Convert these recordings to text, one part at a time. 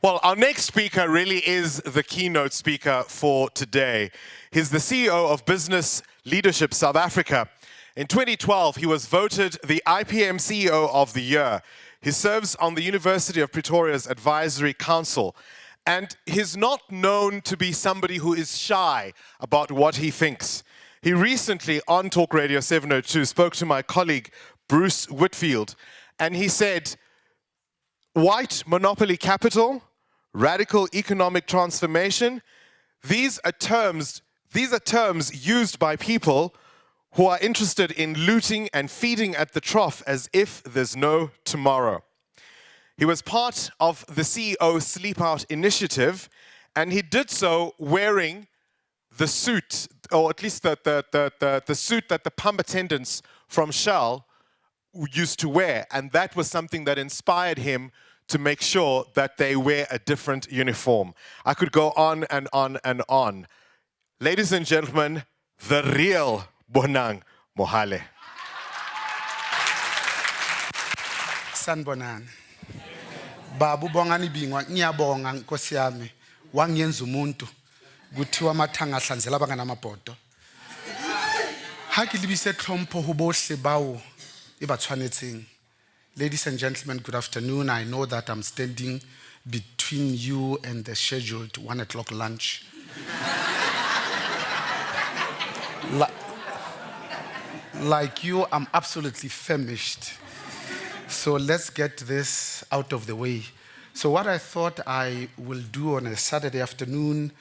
Well, our next speaker really is the keynote speaker for today. He's the CEO of Business Leadership South Africa. In 2012, he was voted the IPM CEO of the Year. He serves on the University of Pretoria's Advisory Council. And he's not known to be somebody who is shy about what he thinks. He recently, on Talk Radio 702, spoke to my colleague, Bruce Whitfield, and he said, white monopoly capital, radical economic transformation, these are terms used by people who are interested in looting and feeding at the trough as if there's no tomorrow. He was part of the CEO Sleep Out initiative, and he did so wearing the suit, or at least the suit that the pump attendants from Shell used to wear, and that was something that inspired him to make sure that they wear a different uniform. I could go on and on and on. Ladies and gentlemen, the real Bonang Mohale. Sanbonan. Babu bongani bingwa ngiyabonga Nkosi yami wangenza umuntu kuthiwa amathanga ahlanzela abanganamabhodo. Ha ke lebise tlhompho ho bohle bao e ba tshwanetseng. Ladies and gentlemen, good afternoon. I know that I'm standing between you and the scheduled 1 o'clock lunch. Like you, I'm absolutely famished. So let's get this out of the way. So what I thought I will do on a Saturday afternoon,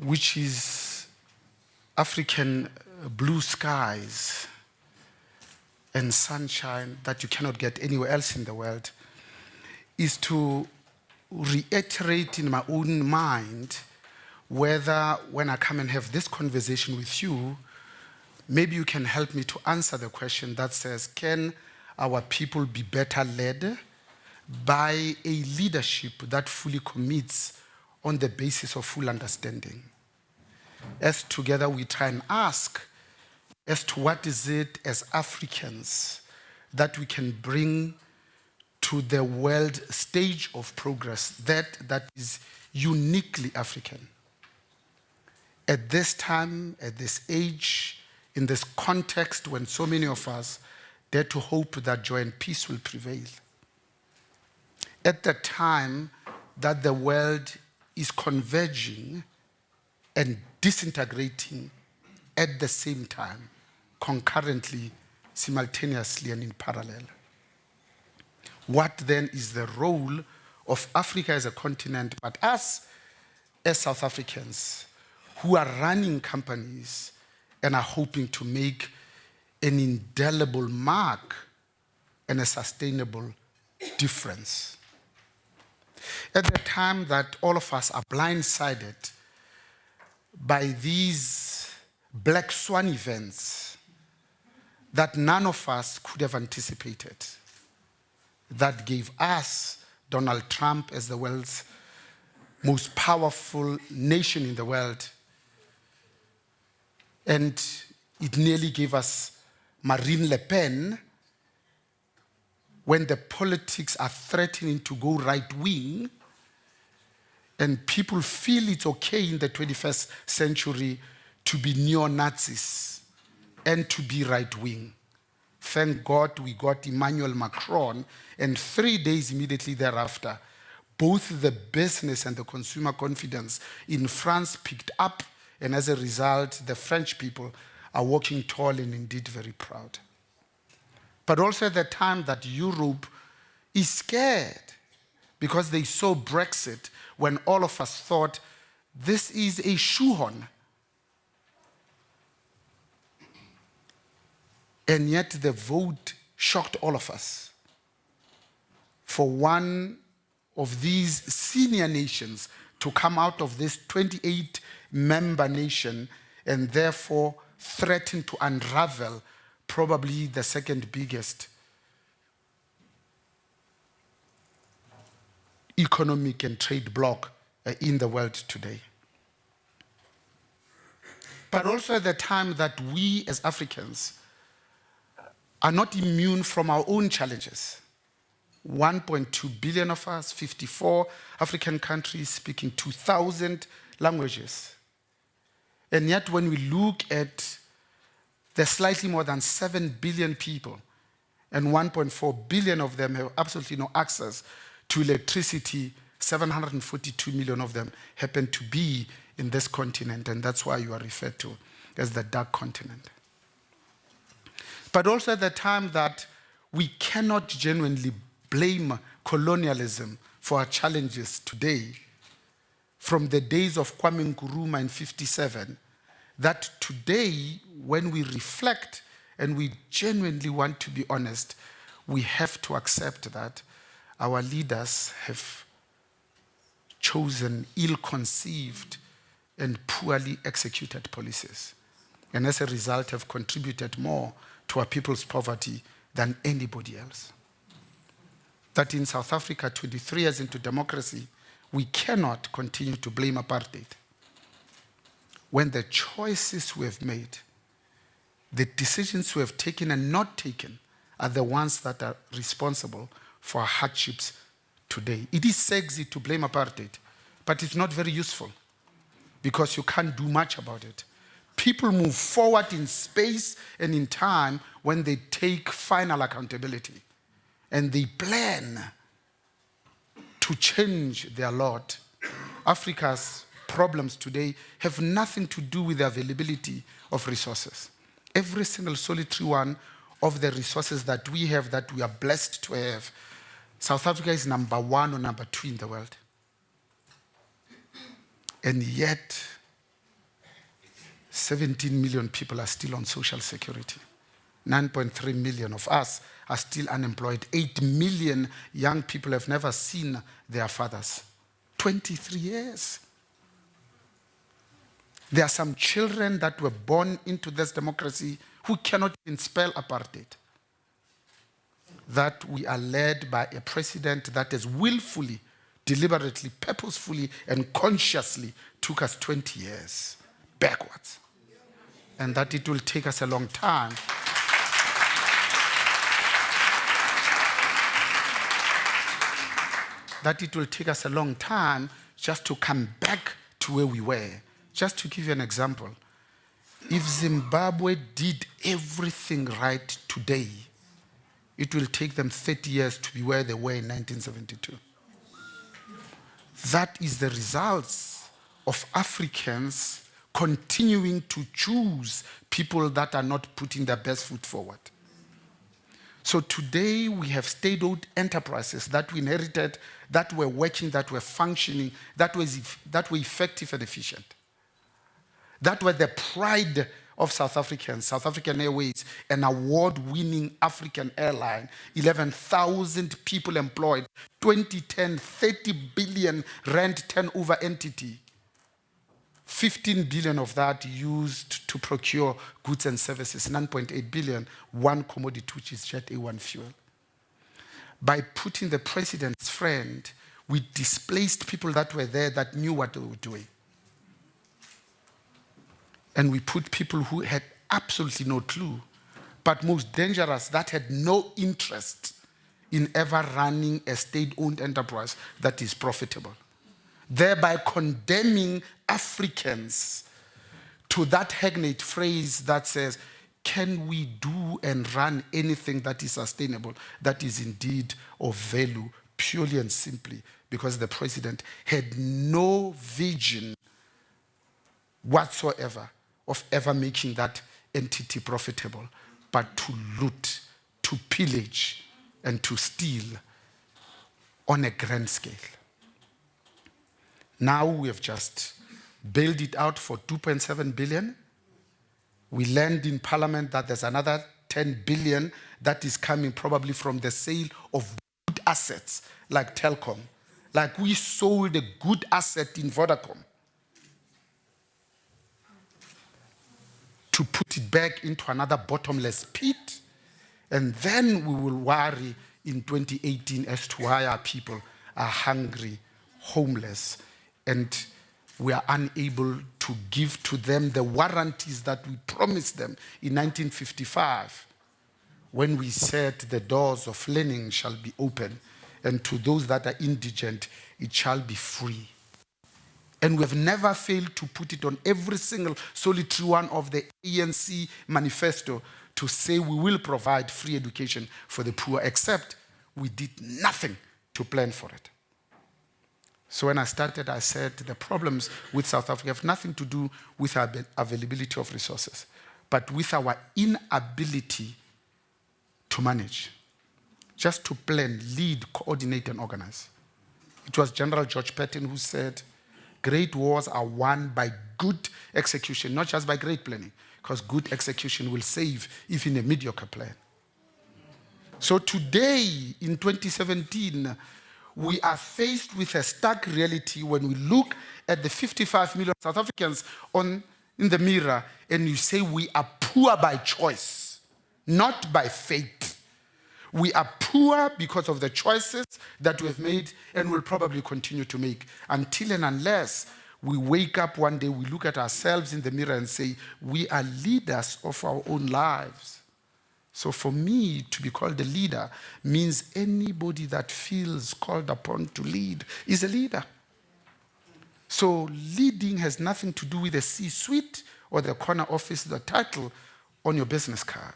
which is African blue skies and sunshine that you cannot get anywhere else in the world, is to reiterate in my own mind whether when I come and have this conversation with you, maybe you can help me to answer the question that says, can our people be better led by a leadership that fully commits on the basis of full understanding? As together we try and ask as to what is it as Africans that we can bring to the world stage of progress that is uniquely African. At this time, at this age, in this context when so many of us dare to hope that joy and peace will prevail. At the time that the world is converging and disintegrating at the same time, concurrently, simultaneously, and in parallel. What then is the role of Africa as a continent, but us as South Africans who are running companies and are hoping to make an indelible mark and a sustainable difference? At the time that all of us are blindsided by these black swan events that none of us could have anticipated, that gave us Donald Trump as the world's most powerful nation in the world, and it nearly gave us Marine Le Pen when the politics are threatening to go right-wing, and people feel it's okay in the 21st century to be neo-Nazis and to be right-wing. Thank God we got Emmanuel Macron, and 3 days immediately thereafter, both the business and the consumer confidence in France picked up, and as a result, the French people are walking tall and indeed very proud. But also at the time that Europe is scared because they saw Brexit when all of us thought this is a shoehorn. And yet the vote shocked all of us for one of these senior nations to come out of this 28-member nation and therefore threaten to unravel probably the second biggest economic and trade bloc in the world today. But also at the time that we as Africans are not immune from our own challenges. 1.2 billion of us, 54 African countries speaking 2,000 languages. And yet when we look at the slightly more than 7 billion people, and 1.4 billion of them have absolutely no access to electricity, 742 million of them happen to be in this continent, and that's why you are referred to as the dark continent. But also at the time that we cannot genuinely blame colonialism for our challenges today, from the days of Kwame Nkrumah in 57, that today, when we reflect and we genuinely want to be honest, we have to accept that our leaders have chosen ill-conceived and poorly executed policies, and as a result have contributed more to our people's poverty than anybody else. That in South Africa, 23 years into democracy, we cannot continue to blame apartheid when the choices we have made, the decisions we have taken and not taken, are the ones that are responsible for our hardships today. It is sexy to blame apartheid, but it's not very useful because you can't do much about it. People move forward in space and in time when they take final accountability and they plan to change their lot. Africa's problems today have nothing to do with the availability of resources. Every single solitary one of the resources that we have, that we are blessed to have, South Africa is number 1 or number 2 in the world. And yet, 17 million people are still on social security. 9.3 million of us are still unemployed. 8 million young people have never seen their fathers. 23 years. There are some children that were born into this democracy who cannot even spell apartheid. That we are led by a president that has willfully, deliberately, purposefully, and consciously took us 20 years backwards. And that it will take us a long time just to come back to where we were. Just to give you an example, if Zimbabwe did everything right today, it will take them 30 years to be where they were in 1972. That is the results of Africans continuing to choose people that are not putting their best foot forward. So today we have state-owned enterprises that we inherited, that were working, that were functioning, that were effective and efficient. That were the pride of South Africans. South African Airways, an award-winning African airline, 11,000 people employed, 2010, 30 billion rand turnover entity. 15 billion of that used to procure goods and services, 9.8 billion, one commodity, which is Jet A1 fuel. By putting the president's friend, we displaced people that were there that knew what they were doing. And we put people who had absolutely no clue, but most dangerous, that had no interest in ever running a state-owned enterprise that is profitable, thereby condemning Africans to that hackneyed phrase that says, can we do and run anything that is sustainable, that is indeed of value, purely and simply because the president had no vision whatsoever of ever making that entity profitable, but to loot, to pillage, and to steal on a grand scale. Now we have just bailed it out for 2.7 billion. We learned in Parliament that there's another 10 billion that is coming probably from the sale of good assets like Telkom. Like we sold a good asset in Vodacom to put it back into another bottomless pit, and then we will worry in 2018 as to why our people are hungry, homeless, and we are unable to give to them the warranties that we promised them in 1955 when we said the doors of learning shall be open and to those that are indigent, it shall be free. And we have never failed to put it on every single solitary one of the ANC manifesto to say we will provide free education for the poor, except we did nothing to plan for it. So when I started, I said the problems with South Africa have nothing to do with our availability of resources, but with our inability to manage, just to plan, lead, coordinate, and organize. It was General George Patton who said, great wars are won by good execution, not just by great planning, because good execution will save even a mediocre plan. So today, in 2017, we are faced with a stark reality when we look at the 55 million South Africans in the mirror and you say we are poor by choice, not by fate. We are poor because of the choices that we have made and will probably continue to make until and unless we wake up one day, we look at ourselves in the mirror and say, we are leaders of our own lives. So for me, to be called a leader means anybody that feels called upon to lead is a leader. So leading has nothing to do with the C-suite or the corner office, the title on your business card.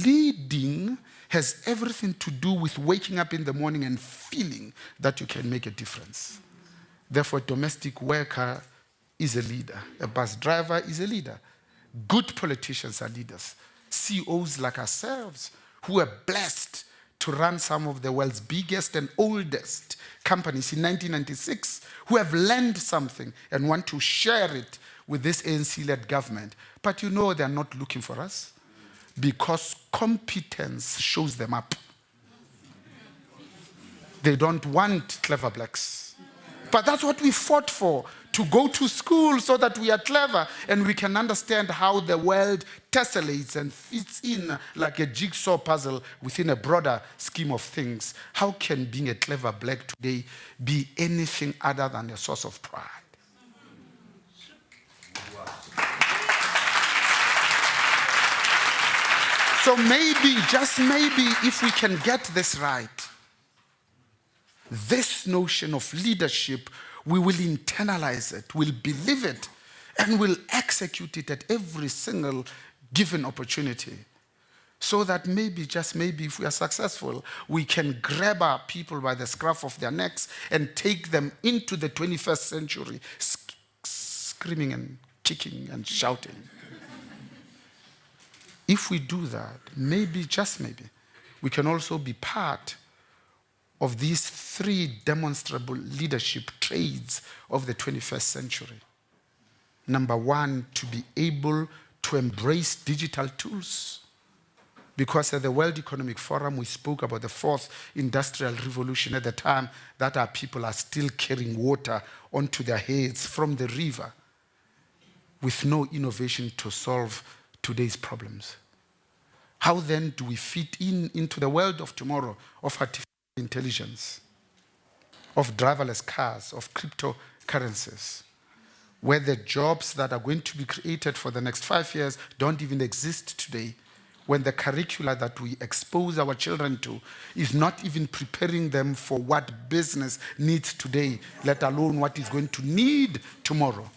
Leading has everything to do with waking up in the morning and feeling that you can make a difference. Therefore, a domestic worker is a leader. A bus driver is a leader. Good politicians are leaders. CEOs like ourselves, who are blessed to run some of the world's biggest and oldest companies in 1996, who have learned something and want to share it with this ANC-led government. But you know they're not looking for us because competence shows them up. They don't want clever blacks. But that's what we fought for, to go to school so that we are clever and we can understand how the world tessellates and fits in like a jigsaw puzzle within a broader scheme of things. How can being a clever black today be anything other than a source of pride? So maybe, just maybe, if we can get this right, this notion of leadership, we will internalize it, we'll believe it, and we'll execute it at every single given opportunity. So that maybe, just maybe, if we are successful, we can grab our people by the scruff of their necks and take them into the 21st century, screaming and kicking and shouting. If we do that, maybe, just maybe, we can also be part of these 3 demonstrable leadership traits of the 21st century. Number 1, to be able to embrace digital tools. Because at the World Economic Forum, we spoke about the 4th industrial revolution at the time that our people are still carrying water onto their heads from the river with no innovation to solve today's problems. How then do we fit into the world of tomorrow of artificial intelligence, of driverless cars, of cryptocurrencies, where the jobs that are going to be created for the next 5 years don't even exist today, when the curricula that we expose our children to is not even preparing them for what business needs today, let alone what is going to need tomorrow.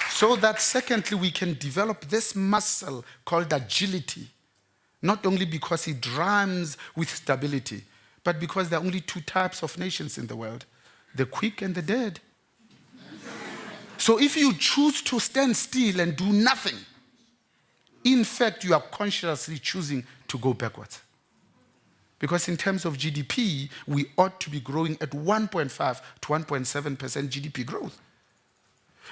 So that secondly, we can develop this muscle called agility, not only because it rhymes with stability, but because there are only 2 types of nations in the world, the quick and the dead. So if you choose to stand still and do nothing, in fact, you are consciously choosing to go backwards. Because in terms of GDP, we ought to be growing at 1.5 to 1.7% GDP growth.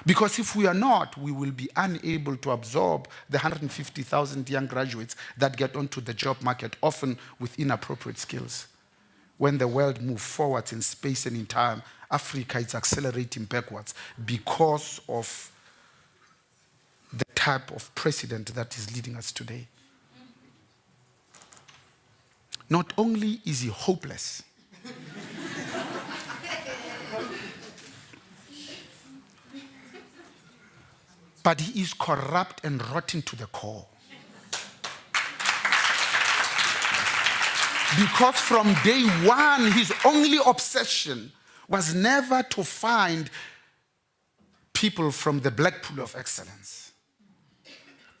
Because if we are not, we will be unable to absorb the 150,000 young graduates that get onto the job market, often with inappropriate skills. When the world moves forwards in space and in time, Africa is accelerating backwards because of the type of president that is leading us today. Not only is he hopeless, but he is corrupt and rotten to the core. Because from day one, his only obsession was never to find people from the black pool of excellence,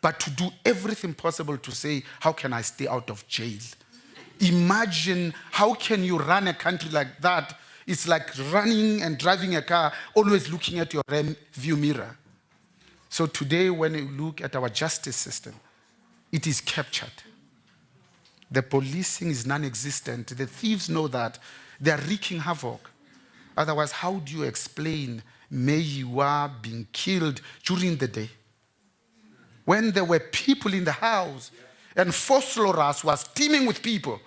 but to do everything possible to say, how can I stay out of jail? Imagine, how can you run a country like that? It's like running and driving a car, always looking at your rear view mirror. So today, when you look at our justice system, it is captured. The policing is non-existent. The thieves know that. They are wreaking havoc. Otherwise, how do you explain Meyiwa being killed during the day? When there were people in the house and Phosphorus was teeming with people.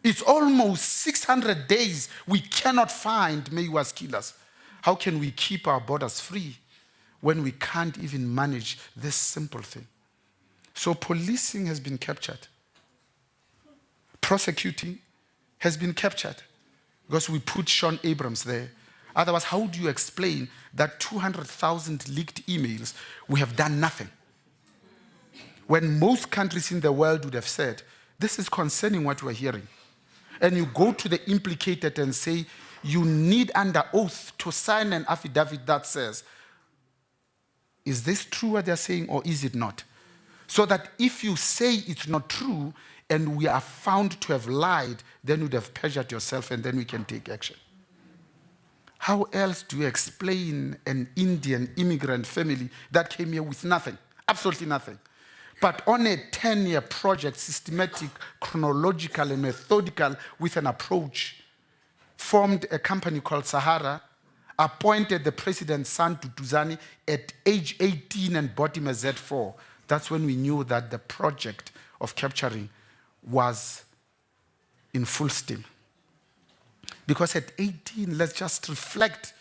It's almost 600 days we cannot find Meyiwa's killers. How can we keep our borders free when we can't even manage this simple thing? So policing has been captured. Prosecuting has been captured because we put Sean Abrams there. Otherwise, how do you explain that 200,000 leaked emails, we have done nothing? When most countries in the world would have said, this is concerning what we're hearing. And you go to the implicated and say, you need under oath to sign an affidavit that says, is this true what they're saying or is it not? So that if you say it's not true, and we are found to have lied, then you'd have perjured yourself and then we can take action. How else do you explain an Indian immigrant family that came here with nothing, absolutely nothing, but on a 10-year project, systematic, chronological, and methodical, with an approach, formed a company called Sahara, appointed the president's son to Dutuzani at age 18 and bought him a Z4. That's when we knew that the project of capturing was in full steam. Because at 18, let's just reflect.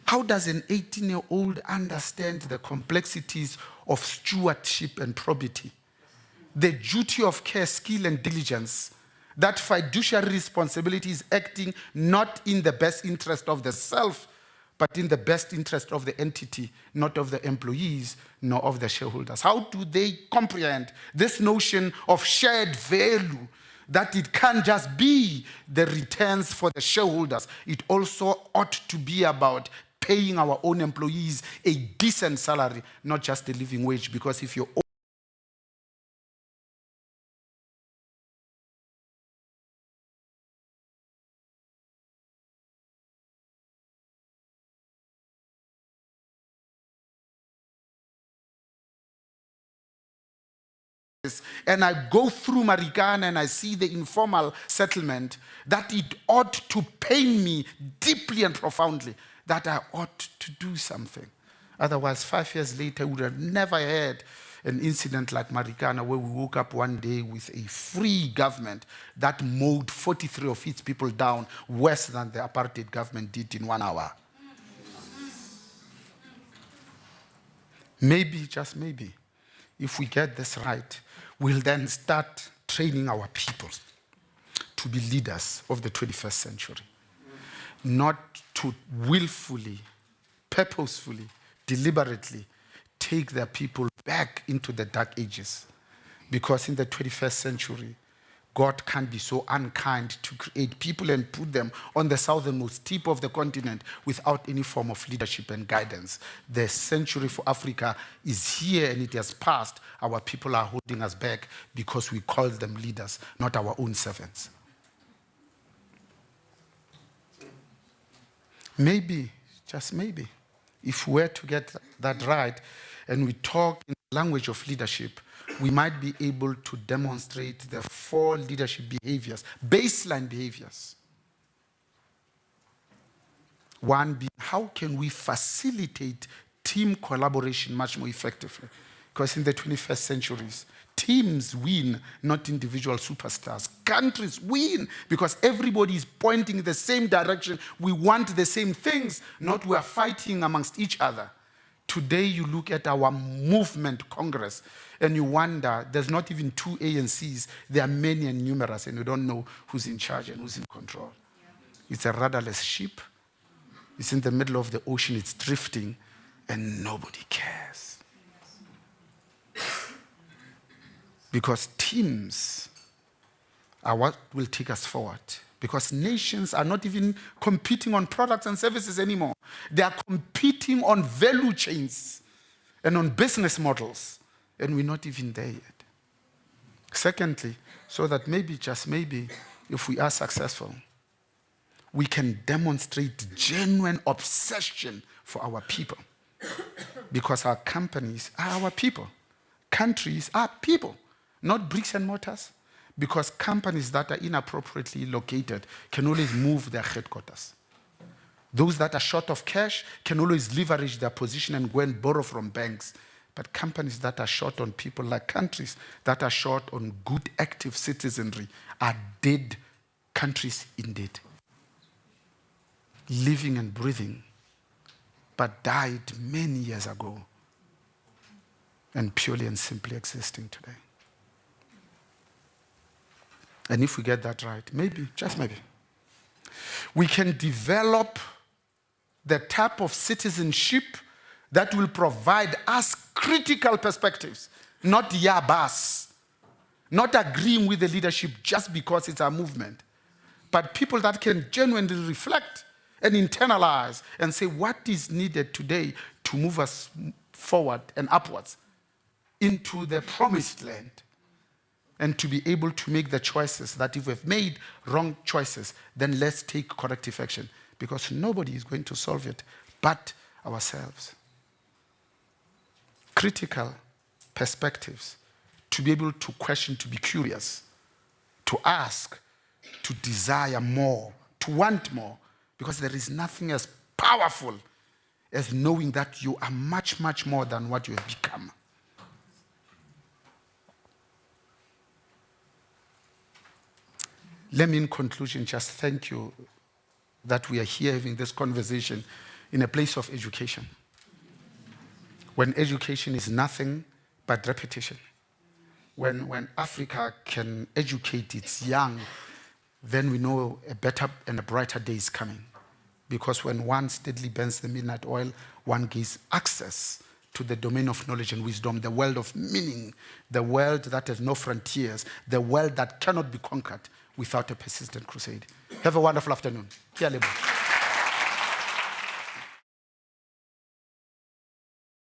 How does an 18-year-old understand the complexities of stewardship and probity? The duty of care, skill, and diligence. That fiduciary responsibility is acting not in the best interest of the self, but in the best interest of the entity, not of the employees, nor of the shareholders. How do they comprehend this notion of shared value, that it can't just be the returns for the shareholders? It also ought to be about paying our own employees a decent salary, not just a living wage, because if you're and I go through Marikana and I see the informal settlement, that it ought to pain me deeply and profoundly that I ought to do something. Otherwise, 5 years later, we would have never had an incident like Marikana where we woke up one day with a free government that mowed 43 of its people down worse than the apartheid government did in 1 hour. Maybe, just maybe, if we get this right, we'll then start training our people to be leaders of the 21st century. Not to willfully, purposefully, deliberately take their people back into the dark ages. Because in the 21st century, God can't be so unkind to create people and put them on the southernmost tip of the continent without any form of leadership and guidance. The century for Africa is here and it has passed. Our people are holding us back because we call them leaders, not our own servants. Maybe, just maybe, if we were to get that right and we talk in the language of leadership, we might be able to demonstrate the 4 leadership behaviors, baseline behaviors. One being, how can we facilitate team collaboration much more effectively? Because in the 21st centuries, teams win, not individual superstars. Countries win because everybody is pointing in the same direction. We want the same things, not we are fighting amongst each other. Today, you look at our movement Congress, and you wonder, there's not even 2 ANCs. There are many and numerous, and you don't know who's in charge and who's in control. Yeah. It's a rudderless ship. It's in the middle of the ocean. It's drifting, and nobody cares. Because teams are what will take us forward. Because nations are not even competing on products and services anymore. They are competing on value chains and on business models. And we're not even there yet. Secondly, so that maybe, just maybe, if we are successful, we can demonstrate genuine obsession for our people. Because our companies are our people. Countries are people, not bricks and mortars. Because companies that are inappropriately located can always move their headquarters. Those that are short of cash can always leverage their position and go and borrow from banks. But companies that are short on people, like countries that are short on good, active citizenry, are dead countries indeed. Living and breathing, but died many years ago, and purely and simply existing today. And if we get that right, maybe, just maybe, we can develop the type of citizenship that will provide us critical perspectives, not yabas, not agreeing with the leadership just because it's our movement, but people that can genuinely reflect and internalize and say what is needed today to move us forward and upwards into the promised land, and to be able to make the choices that if we've made wrong choices, then let's take corrective action, because nobody is going to solve it but ourselves. Critical perspectives, to be able to question, to be curious, to ask, to desire more, to want more, because there is nothing as powerful as knowing that you are much, much more than what you have become. Let me, in conclusion, just thank you that we are here having this conversation in a place of education. When education is nothing but repetition. When Africa can educate its young, then we know a better and a brighter day is coming. Because when one steadily burns the midnight oil, one gains access to the domain of knowledge and wisdom, the world of meaning, the world that has no frontiers, the world that cannot be conquered without a persistent crusade. Have a wonderful afternoon. Kia lebo.